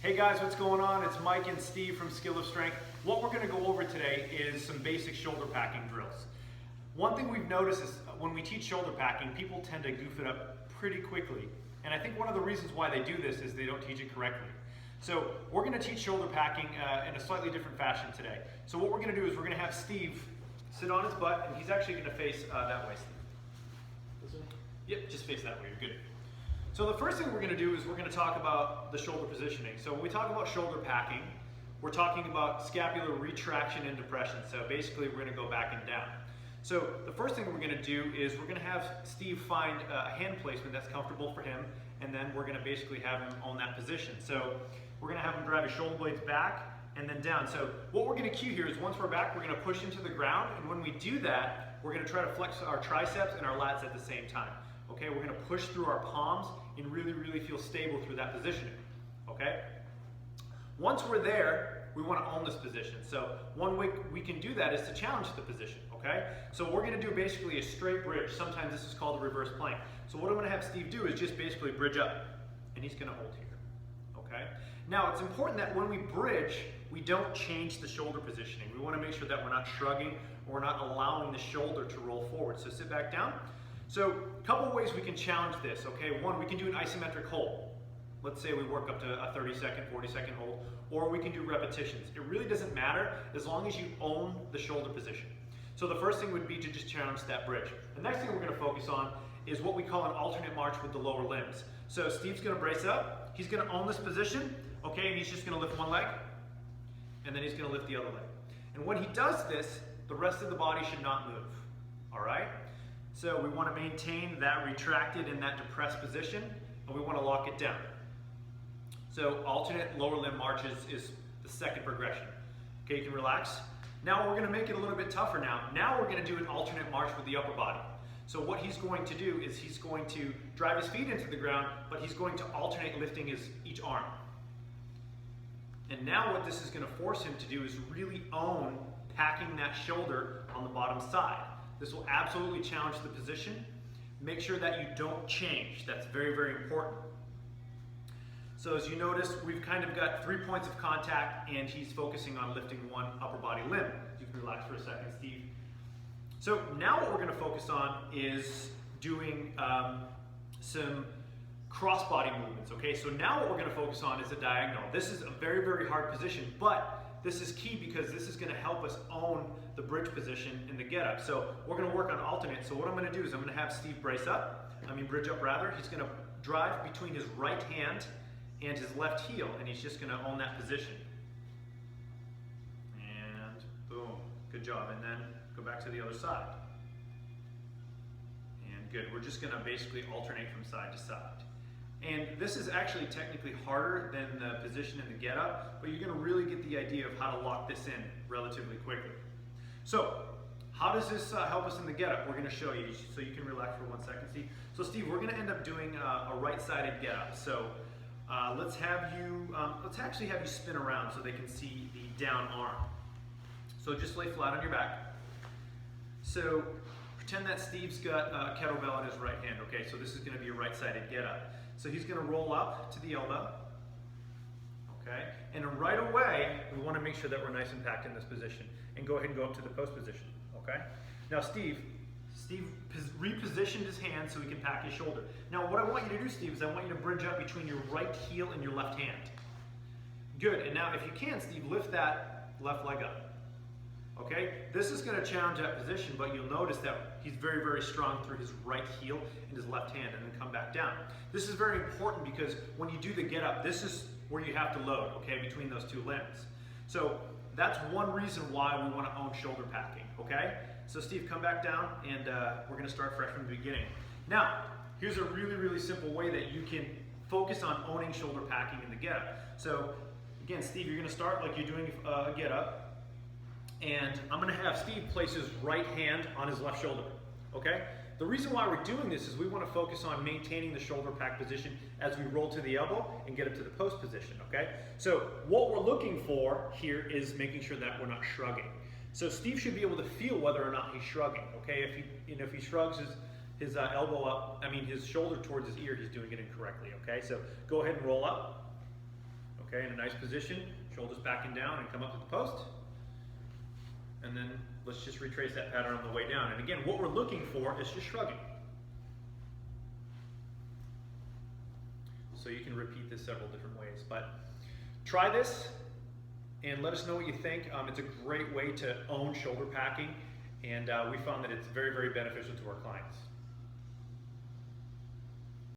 Hey guys, what's going on? It's Mike and Steve from Skill of Strength. What we're going to go over today is some basic shoulder packing drills. One thing we've noticed is when we teach shoulder packing, people tend to goof it up pretty quickly. And I think one of the reasons why they do this is they don't teach it correctly. So we're going to teach shoulder packing in a slightly different fashion today. So what we're going to do is we're going to have Steve sit on his butt, and he's actually going to face that way, Steve. Yep, just face that way, you're good. So the first thing we're going to do is we're going to talk about the shoulder positioning. So when we talk about shoulder packing, we're talking about scapular retraction and depression. So basically we're going to go back and down. So the first thing we're going to do is we're going to have Steve find a hand placement that's comfortable for him, and then we're going to basically have him on that position. So we're going to have him drive his shoulder blades back and then down. So what we're going to cue here is once we're back, we're going to push into the ground, and when we do that, we're going to try to flex our triceps and our lats at the same time. Okay, we're going to push through our palms and really feel stable through that positioning. Okay? Once we're there, we want to own this position. So one way we can do that is to challenge the position. Okay? So we're going to do basically a straight bridge. Sometimes this is called a reverse plank. So what I'm going to have Steve do is just basically bridge up, and he's going to hold here. Okay? Now it's important that when we bridge, we don't change the shoulder positioning. We want to make sure that we're not shrugging or we're not allowing the shoulder to roll forward. So sit back down. So a couple ways we can challenge this, okay? One, we can do an isometric hold. Let's say we work up to a 30-second, 40-second hold, or we can do repetitions. It really doesn't matter as long as you own the shoulder position. So the first thing would be to just challenge that bridge. The next thing we're going to focus on is what we call an alternate march with the lower limbs. So Steve's going to brace up, he's going to own this position, okay, and he's just going to lift one leg, and then he's going to lift the other leg. And when he does this, the rest of the body should not move, all right? So we want to maintain that retracted and that depressed position, and we want to lock it down. So alternate lower limb marches is the second progression. Okay, you can relax. Now we're going to make it a little bit tougher now. Now we're going to do an alternate march with the upper body. So what he's going to do is he's going to drive his feet into the ground, but he's going to alternate lifting each arm. And now what this is going to force him to do is really own packing that shoulder on the bottom side. This will absolutely challenge the position. Make sure that you don't change. That's very important. So as you notice, we've kind of got 3 points of contact, and he's focusing on lifting one upper body limb. You can relax for a second, Steve. So now what we're going to focus on is doing some cross body movements. Okay, so now what we're going to focus on is a diagonal. This is a very hard position, but this is key because this is going to help us own the bridge position in the get up. So we're going to work on alternate. So what I'm going to do is I'm going to have Steve bridge up rather. He's going to drive between his right hand and his left heel, and he's just going to own that position. And boom, good job. And then go back to the other side. And good. We're just going to basically alternate from side to side. And this is actually technically harder than the position in the get up, but you're going to really get the idea of how to lock this in relatively quickly. So how does this help us in the get up? We're going to show you so you can relax for 1 second, Steve. So Steve, we're going to end up doing a right-sided get up. So let's actually have you spin around so they can see the down arm. So just lay flat on your back. So pretend that Steve's got a kettlebell in his right hand, okay? So this is going to be a right-sided get up. So he's going to roll up to the elbow, okay? And right away, we want to make sure that we're nice and packed in this position. And go ahead and go up to the post position, okay? Now Steve repositioned his hand so he can pack his shoulder. Now what I want you to do, Steve, is I want you to bridge up between your right heel and your left hand. Good, and now if you can, Steve, lift that left leg up. Okay, this is going to challenge that position, but you'll notice that he's very strong through his right heel and his left hand, and then come back down. This is very important because when you do the get up, this is where you have to load, okay, between those two limbs. So that's one reason why we want to own shoulder packing, okay? So Steve, come back down, and we're going to start fresh from the beginning. Now, here's a really simple way that you can focus on owning shoulder packing in the get up. So again, Steve, you're going to start like you're doing a get up. And I'm going to have Steve place his right hand on his left shoulder, okay? The reason why we're doing this is we want to focus on maintaining the shoulder pack position as we roll to the elbow and get up to the post position, okay? So what we're looking for here is making sure that we're not shrugging. So Steve should be able to feel whether or not he's shrugging, okay? If he shrugs his elbow up, his shoulder towards his ear, he's doing it incorrectly, okay? So go ahead and roll up, okay? Okay, in a nice position, shoulders backing down and come up to the post. And then let's just retrace that pattern on the way down. And again, what we're looking for is just shrugging. So you can repeat this several different ways, but try this and let us know what you think. It's a great way to own shoulder packing, and we found that it's very, very beneficial to our clients.